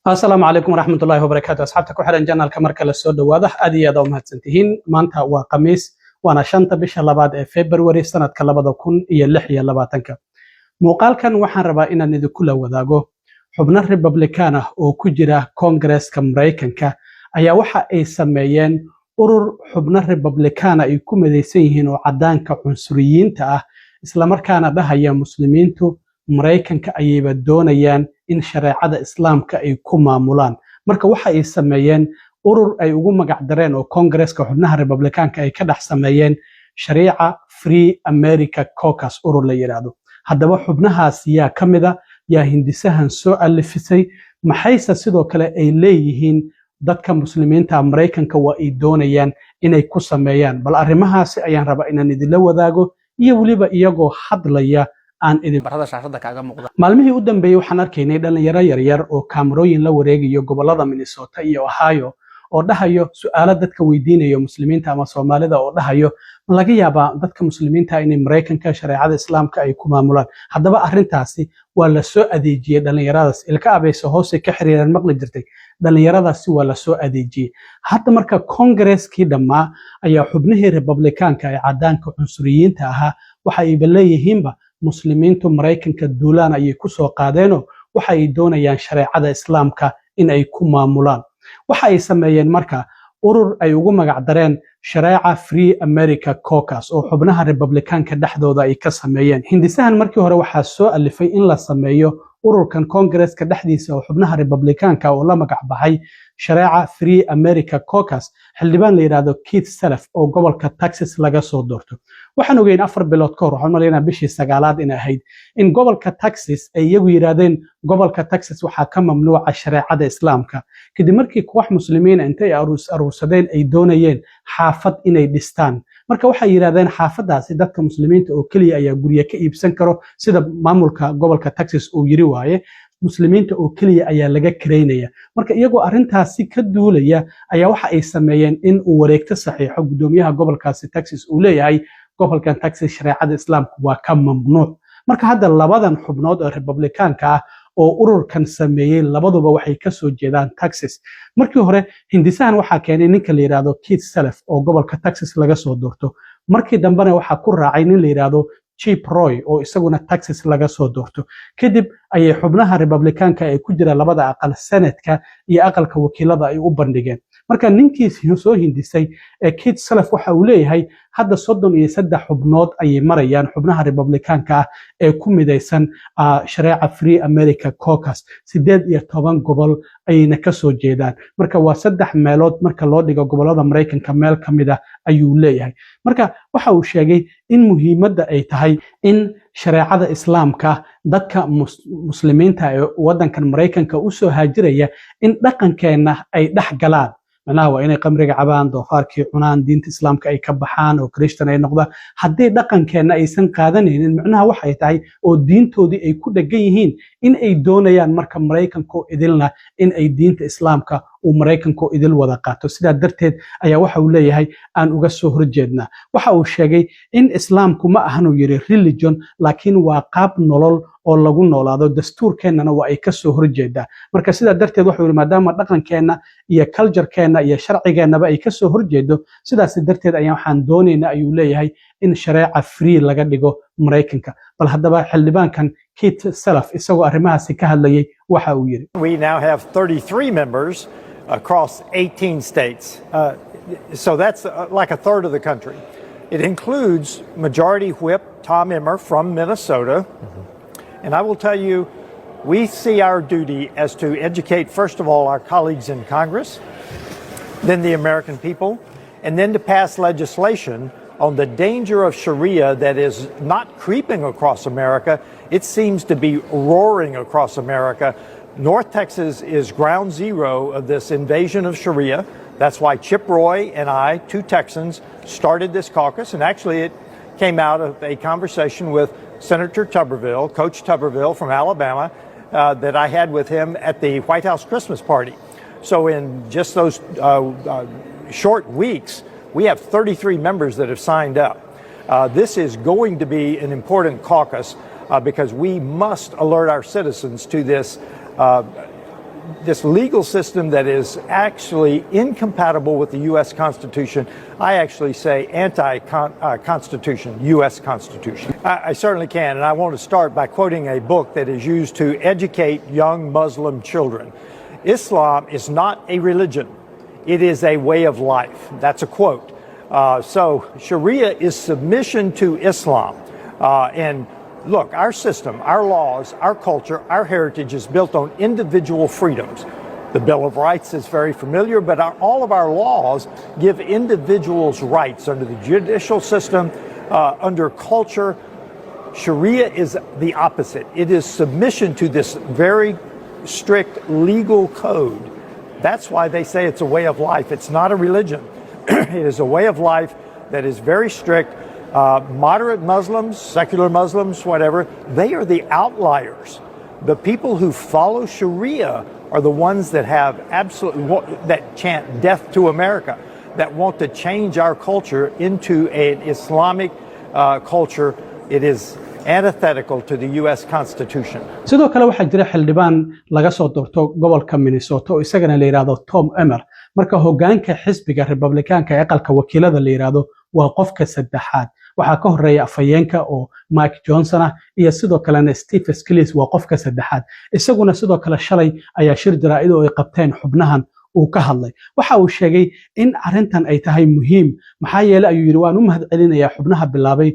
asalaamu calaykum waraxmatullaahi wabarakaatu asxaabta ku xiran janalka marka la soo dhawaada aad iyo aad u mahadsantihiin maanta waa khamiis waana 5 bisha labaad ee February sanadka 2026 muuqaalkan waxaan rabaa inaan idinku la wadaago xubno Republican ah oo ku jira Congress-ka Mareykanka ayaa waxa ay sameeyeen urur xubno Republican ay ku mideysan yihiin oo cadaanka cunsuriyiinta ah isla markaana dhahaya muslimiintu Mareykanka ayayba doonayaan in shareecada islaamka ay ku maamulaan marka waxa ay sameeyeen urur ay ugu magac dareen oo Congress-ka xubnaha Republicanka ay ka dhex sameeyeen Sharia Free America Caucus urur la yiraahdo haddaba xubnahaas yaa kamida yaa hindisahan soo alifisay maxayse sidoo kale ay leeyihiin dadka muslimiinta Mareykanka waa ay doonayaan inay ku sameeyaan bal arrimahaasi ayaan rabaa inaan idin wadaago iyo waliba iyagoo hadlaya aan idin barada shaashada kaaga muuqda maalmihii u dambeeyay waxaan arkaynay dhalinyaro yaryar oo kaamirooyin la wareegayo gobolada Minnesota iyo Ohio oo dhahayo su'aalo dadka weydiinayo muslimiinta ama Soomaalida oo dhahayo ma laga yaabaa dadka muslimiinta inay Mareykanka shareecada islaamka ay ku maamulaan haddaba arrintaasi waa la soo adeejiyay dhalinyaradaas ilka abayso hoose ka xiriiran maqli jirtay dhalinyaradaasi waa la soo adeejiyay hadda marka Congress-kii dhamaa ayaa xubnihii Republicanka ay cadaanka cunsuriyiinta ahaa waxa ay leeyihiinba muslimiintu Mareykanka duulaan ayay ku soo qaadeen waxa ay doonayaan shareecada islaamka in ay ku maamulaan waxa ay sameeyeen marka urur ay ugu magac dareen Sharia Free America Caucus oo xubnaha Republicanka dhexdooda ay ka sameeyeen hindisahan markii hore waxa soo alifay in la sameeyo ururkan Congress-ka dhexdiisa oo xubnaha Republicanka oo la magac baxay Sharia Free America Caucus xildhibaan la yiraahdo Keith Salaf oo gobolka Texas laga soo doorto waxaan ogeyn 4 bilood ka hor waxaan maleynaa bishii 9aad in ahayd in gobolka Texas ay iyagu yiraahdeen gobolka Texas waxa ka mamnuuca shareecada islaamka kadib markii koox muslimiin intay aruursadeen ay doonayeen xaafad inay dhistaan marka waxay yiraahdeen xaafadaasi dadka muslimiinta oo kaliya ayaa guriga ka iibsan karo sida maamulka gobolka Texas uu yiri waaye muslimiinta oo kaliya ayaa laga kareynaya marka iyagoo arrintaasi ka duulaya ayaa waxa ay sameeyeen in uu wareegto saxiixo gudoomiyaha gobolkaasi Texas uu leeyahay gobolkan Texas shareecada islaamku waa ka mamnuuc marka hadda labadan xubnood oo Republicanka ah oo ururkan sameeyay labaduba waxay ka soo jeedaan Texas markii hore hindisahan waxa keenay ninka la yiraahdo Keith Salaf oo gobolka Texas laga soo doorto markii dambena waxa ku raacay nin la yiraahdo Chip Roy oo isaguna Texas laga soo doorto kadib ayay xubnaha Republicanka ay ku jira labada aqal Senate-ka iyo aqalka wakiilada ay u bandhigeen marka ninkiisii soo hindisay Keith Salaf waxa uu leeyahay hadda 33 xubnood ay marayaan xubnaha Republicanka ah ee ku mideysan Sharia Free America Caucus 18 gobol ayna ka soo jeedaan marka waa 3 meelood marka loo dhigo gobolada Mareykanka meel kamida ayuu leeyahay marka waxa uu sheegay in muhiimadda ay tahay in shareecada islaamka dadka muslimiinta ee wadankan Mareykanka u soo haajiraya in dhaqankeena ay dhax galaan macnaha waa inay qamriga cabaan doofaarkii cunaan diinta islaamka ay ka baxaan oo Christian ay noqdaan haddii dhaqankeena aysan qaadanaynin macnaha waxa ay tahay oo diintoodii ay ku dhagan yihiin in ay doonayaan marka Mareykanka idilna in ay diinta islaamka uu Mareykanka idil wada qaato sida darteed ayaa waxa uu leeyahay aan uga soo horjeednaa waxa uu sheegay in islaamku ma ahan uu yiri religion laakiin waa qaab nolol oo lagu noolaado dastuurkeenana waa ay ka soo horjeedaa marka sida darteed waxa uu yiri maadaama dhaqankeena iyo culture-keena iyo sharcigeenaba ay ka soo horjeedo sidaas darteed ayaan waxaan doonaynaa ayuu leeyahay in shareeca free laga dhigo Mareykanka bal haddaba xildhibaankan Keith Salaf isagoo arrimahaasi ka hadlayay waxa uu yiri We now have 33 members across 18 states. So that's like a third of the country. It includes Majority Whip Tom Emmer from Minnesota. And I will tell you, we see our duty as to educate, first of all, our colleagues in Congress, then the American people, and then to pass legislation on the danger of Sharia that is not creeping across America. It seems to be roaring across America. North Texas is ground zero of this invasion of Sharia. That's why Chip Roy and I, 2 Texans, started this caucus. And actually it came out of a conversation with Senator Tuberville, Coach Tuberville from Alabama, that I had with him at the White House Christmas party. So in just those short weeks, we have 33 members that have signed up. This is going to be an important caucus because we must alert our citizens to this this legal system that is actually incompatible with the U.S. Constitution. I actually say anti-Constitution, U.S. Constitution. I certainly can, and I want to start by quoting a book that is used to educate young Muslim children. Islam is not a religion. It is a way of life. That's a quote. So Sharia is submission to Islam. And look, our system, our laws, our culture, our heritage is built on individual freedoms. The Bill of Rights is very familiar, but all of our laws give individuals rights under the judicial system, under culture. Sharia is the opposite. It is submission to this very strict legal code. That's why they say it's a way of life. It's not a religion. It is a way of life that is very strict. Moderate Muslims, secular Muslims, whatever, they are the outliers. The people who follow Sharia are the ones that have that chant death to America, that want to change our culture into an Islamic culture. It is antithetical to the U.S. Constitution. sidoo kale waxaa jira xildhibaan laga soo doorto gobolka Minnesota oo isagana la yiraahdo Tom Emmer marka hoggaanka xisbiga Republicaanka ee aqalka wakiilada la yiraahdo waa qofka saddexaad waxaa ka horeeya afayeenka oo Mike Johnson ah iyo sidoo kalena Steve Scalise waa qofka saddexaad isaguna sidoo kale shalay ayaa shir jaraa'id oo ay qabteen xubnahan uu ka hadlay waxa uu sheegay in arintan ay tahay muhiim maxaa yeelay ayuu yiri waan u mahadcelinayaa xubnaha bilaabay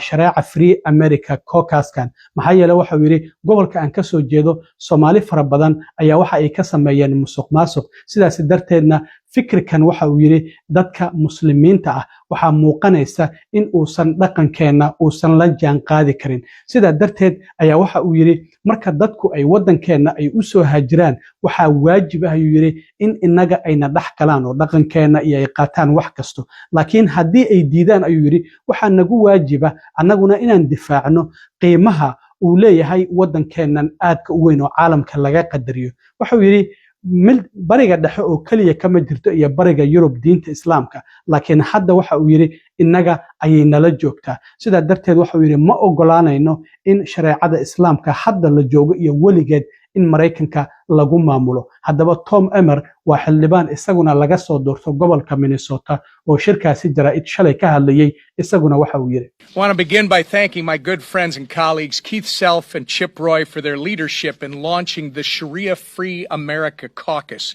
shareeca Free America Caucus-kan maxaa yeelay waxa uu yiri gobolka aan ka soo jeedo Soomaali fara badan ayaa waxa ay ka sameeyeen musuqmaasuq sidaas darteedna fikirkan waxa uu yiri dadka muslimiinta ah waxa muuqanaysa in uusan dhaqankeena uusan la jaan qaadi karin sida darteed ayaa waxa uu yiri marka dadku ay wadankeena ay u soo haajiraan waxa waajib ah ayuu yiri in inaga ayna dhax galaan oo dhaqankeena iyo ay qaataan wax kasto laakiin haddii ay diidaan ayuu yiri waxa nagu waajiba annaguna inaan difaacno qiimaha uu leeyahay wadankeenan aadka u weyn oo caalamka laga qadariyo waxa uu yiri bariga dhexe oo kaliya kama jirto iyo bariga Yurub diinta Islaamka laakiin hadda waxa uu yiri inaga ayay nala joogtaa sida darteed waxa uu yiri ma ogolaanayno in shareecada Islaamka hadda la joogo iyo waligeed in Mareykanka lagu maamulo haddaba Tom Emmer waa xildhibaan isaguna laga soo doorto gobolka Minnesota oo shirkaasi jaraa'id shalay ka hadlayay isaguna waxa uu yiri I want to begin by thanking my good friends and colleagues Keith Self and Chip Roy for their leadership in launching the Sharia Free America Caucus.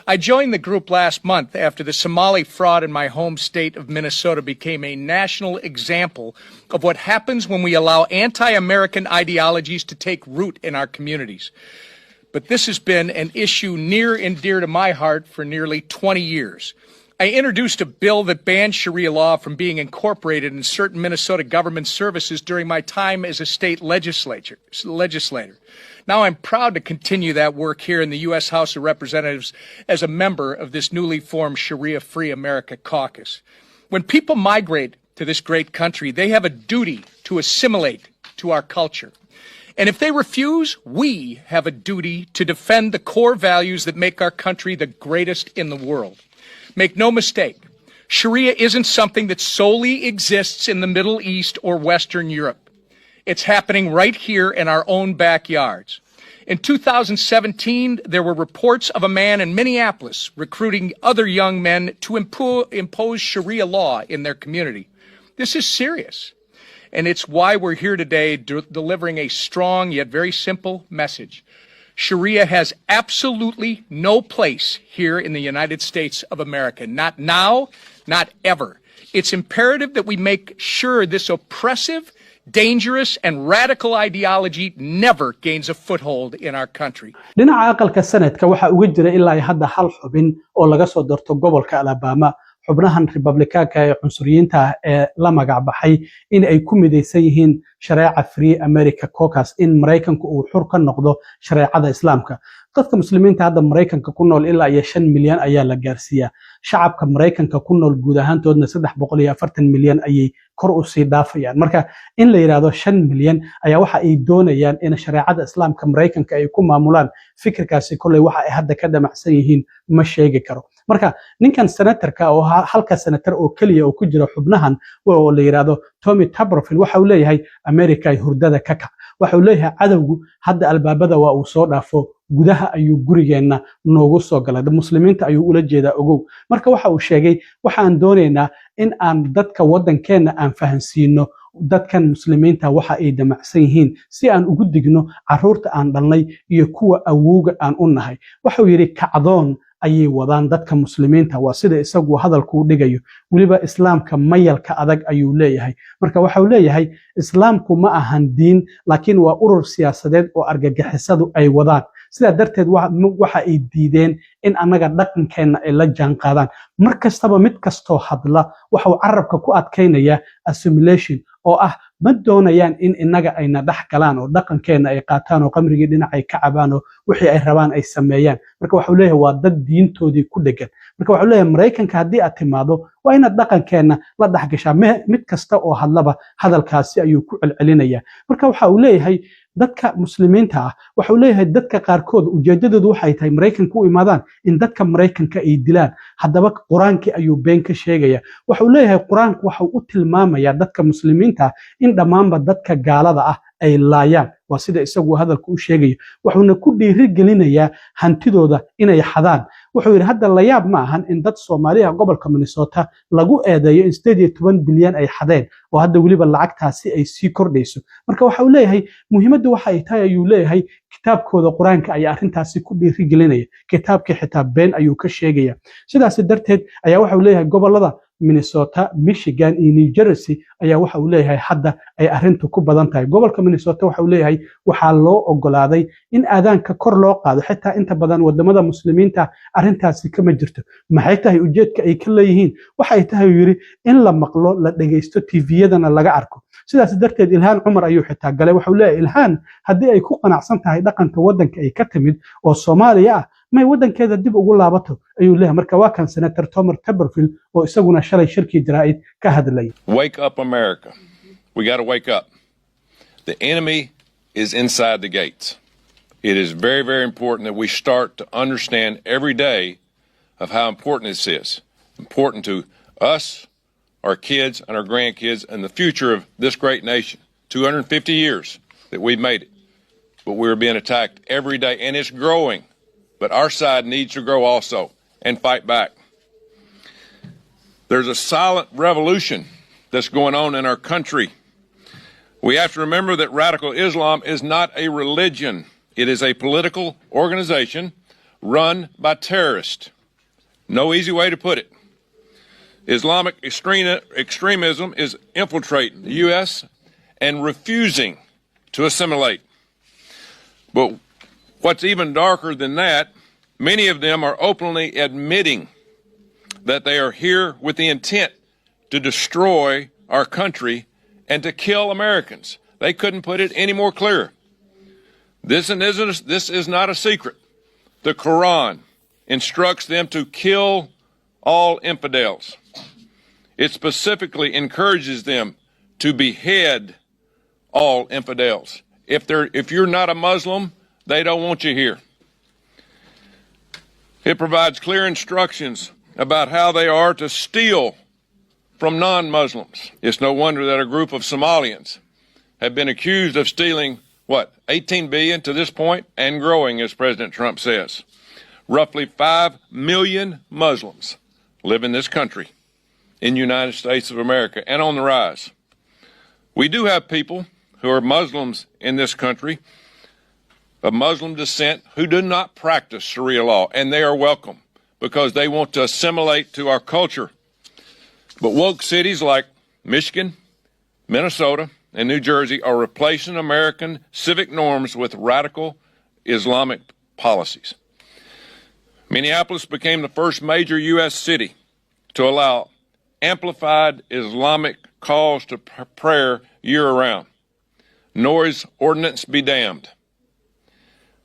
I joined the group last month after the Somali fraud in my home state of Minnesota became a national example of what happens when we allow anti-American ideologies to take root in our communities. But this has been an issue near and dear to my heart for nearly 20 years. I introduced a bill that banned Sharia law from being incorporated in certain Minnesota government services during my time as a state legislator. Now I'm proud to continue that work here in the U.S. House of Representatives as a member of this newly formed Sharia Free America Caucus. When people migrate to this great country, they have a duty to assimilate to our culture. And if they refuse, we have a duty to defend the core values that make our country the greatest in the world. Make no mistake, Sharia isn't something that solely exists in the Middle East or Western Europe. It's happening right here in our own backyards. In 2017, there were reports of a man in Minneapolis recruiting other young men to impose Sharia law in their community. This is serious. And it's why we're here today delivering a strong yet very simple message. Sharia has absolutely no place here in the United States of America. Not now, not ever. It's imperative that we make sure this oppressive, dangerous, and radical ideology never gains a foothold in our country. dhinaca aqalka sanadka waxa uga jira ilaa hadda hal xubin oo laga soo doorto gobolka Alabama xubnahan Republicaanka ee cunsuriyiinta ee la magac baxay in ay ku mideysan yihiin shareeca Free America Caucus in Mareykanku uu xur ka noqdo shareecada Islaamka dadka muslimiinta hadda Mareykanka ku nool ilaa 5 milyan ayaa la gaarsiiyaa shacabka Mareykanka ku nool guud ahaantoodna 340 milyan ayay kor u sii dhaafayaan marka in la yiraahdo 5 milyan ayaa waxa ay doonayaan in shareecada Islaamka Mareykanka ay ku maamulaan fikirkaasi kulay waxa ay hadda ka damacsan yihiin ma sheegi karo marka ninkan senatorka oo halka senator oo kaliya oo ku jira xubnahan oo la yiraahdo Tommy Tuberville waxa uu leeyahay America ay hurdada ka kac waxuu leeyahay cadowgu hadda albaabada waa uu soo dhaafo gudaha ayuu gurigeenna noogu soo galay muslimiinta ayuu ula jeedaa ogow marka waxa uu sheegay waxaan doonaynaa in aan dadka waddankeenna aan fahansiino dadkan muslimiinta waxa ay damacsan yihiin si aan ugu digno carruurta aan dhalnay iyo kuwa awowga aan u nahay waxuu yidhi kacdoon ayay wadaan dadka muslimiinta waa sida isagu hadalku dhigayo waliba islaamka mayalka adag ayuu leeyahay marka waxau leeyahay islaamku ma ahan diin laakiin waa urur siyaasadeed oo argagixisadu ay wadaan sidaa darteed waxa ay diideen in annaga dhaqankeenna ay la jaan qaadaan mar kastaba mid kastoo hadla waxau carabka ku adkaynayaa assimilation oo ah ma doonayaan in innaga ayna dhex galaan oo dhaqankeenna ay qaataan oo qamrigii dhinacay ka cabaan oo wixii ay rabaan ay sameeyaan marka waxuu leeyahay waa dad diintoodii ku dhegan marka waxuu leeyahay maraykanka haddii aad timaado waa inaad dhaqankeenna la dhex gashaa mid kasta oo hadlaba hadalkaasi ayuu ku celcelinayaa marka waxa uu leeyahay dadka muslimiinta ah waxuu leeyahay dadka qaarkood ujeedadoodu waxay tahay maraykanka u imaadaan in dadka maraykanka ay dilaan haddaba qur-aankii ayuu been ka sheegaya waxuu leeyahay qur-aanku waxau u tilmaamayaa dadka muslimiinta ah in dhammaanba dadka gaalada ah ay laayaan waa sida isagu hadalku u sheegayo wuxuuna ku dhiirigelinayaa hantidooda inay xadaan wuxuu yidhi hadda la yaab ma ahan in dad Soomaaliya gobolka Minnesota lagu eedeeyo in 18 bilyan ay xadeen oo hadda waliba lacagtaasi ay sii kordhayso marka waxa uu leeyahay muhiimaddu waxa ay tahay ayuu leeyahay kitaabkooda quraanka ayaa arrintaasi ku dhiirigelinaya kitaabkii xitaa been ayuu ka sheegaya sidaas darteed ayaa waxa uu leeyahay gobolada Minnesota, Michigan iyo New Jersey ayaa waxa uu leeyahay hadda ay arrintu ku badan tahay gobolka Minnesota waxa uu leeyahay waxa loo ogolaaday in aadaanka kor loo qaado xitaa inta badan wadamada muslimiinta arrintaasi kama jirto maxay tahay ujeedka ay ka leeyihiin waxay tahay yiri in la maqlo la dhageysto TV-yadana laga arko sidaas darteed Ilhaan Cumar ayuu xitaa galay waxa uu leeyahay Ilhaan haddii ay ku qanacsan tahay dhaqanka wadanka ay ka timid oo Soomaaliya ah may wadankeeda dib ugu laabato ayuu leeyahay marka waa kan Senator Thomas Tuberville oo isaguna shalay shirkii jaraa'id ka hadlay Wake up America. We got to wake up. The enemy is inside the gates. It is very, very important that we start to understand every day of how important this is. Important to us, our kids, and our grandkids, and the future of this great nation. 250 years that we've made it. But we're being attacked every day, and it's growing. But our side needs to grow also and fight back. There's a silent revolution that's going on in our country. We have to remember that radical Islam is not a religion. It is a political organization run by terrorists. No easy way to put it. Islamic extremism is infiltrating the U.S. and refusing to assimilate. But what's even darker than that, many of them are openly admitting that they are here with the intent to destroy our country and to kill Americans. They couldn't put it any more clear. This is not a secret. The Quran instructs them to kill all infidels. It specifically encourages them to behead all infidels. If you're not a Muslim, they don't want you here. It provides clear instructions about how they are to steal from non-Muslims. It's no wonder that a group of Somalians have been accused of stealing, 18 billion to this point and growing, as President Trump says. Roughly 5 million Muslims live in this country, in the United States of America, and on the rise. We do have people who are Muslims in this country, of Muslim descent, who do not practice Sharia law, and they are welcome because they want to assimilate to our culture. But woke cities like Michigan, Minnesota, and New Jersey are replacing American civic norms with radical Islamic policies. Minneapolis became the first major U.S. city to allow amplified Islamic calls to prayer year-round. Noise ordinance be damned.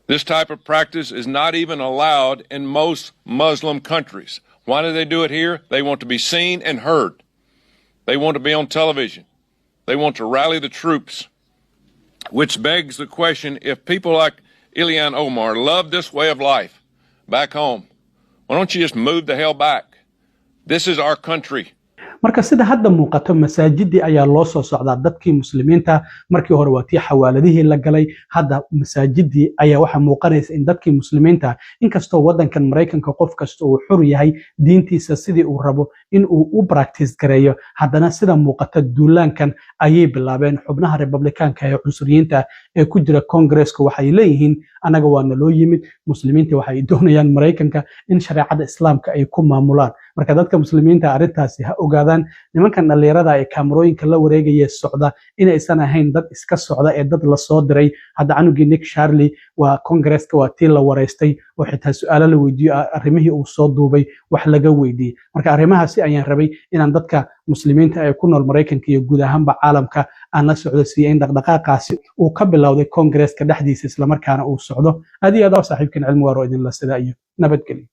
This type of practice is not even allowed in most Muslim countries. Why do they do it here? They want to be seen and heard. They want to be on television. They want to rally the troops. Which begs the question, if people like Ilhan Omar love this way of life back home, why don't you just move the hell back? This is our country. marka sida hadda muuqato masaajidii ayaa loo soo socdaa dadkii muslimiinta markii hore waa tii xawaaladihii la galay hadda masaajidii ayaa waxa muuqanaysa in dadkii muslimiinta inkastoo wadankan Mareykanka qof kasta uu xur yahay diintiisa sidii uu rabo in uu u practice gareeyo haddana sida muuqata duulaankan ayay bilaabeen xubnaha Republicaanka ee cunsuriyiinta ee ku jira Congress-ka waxay leeyihiin anaga waa naloo yimid muslimiinta waxay doonayaan Mareykanka in shariicada islaamka ay ku maamulaan marka dadka muslimiinta arintaasi ha ogaadaan nimankan dhalinyarada ay kaamarooyinka la wareegaya socda inaysan ahayn dad iska socda ee dad la soo diray hadda canugii Nick Charlie waa Congress-ka waa tii la wareystay oo xitaa su'aalo la weydiiyo arrimihii uu soo duubay wax laga weydiiyey marka arrimahaasi ayaan rabay inaan dadka muslimiinta ee ku nool Mareykanka iyo guud ahaanba caalamka aan la socdo si in dhaqdhaqaaqaasi uu ka bilowday Congress-ka dhexdiisa isla markaana uu socdo aad iyo aad saaxiibkan cilmi waaro idin la sida iyo nabadgelyo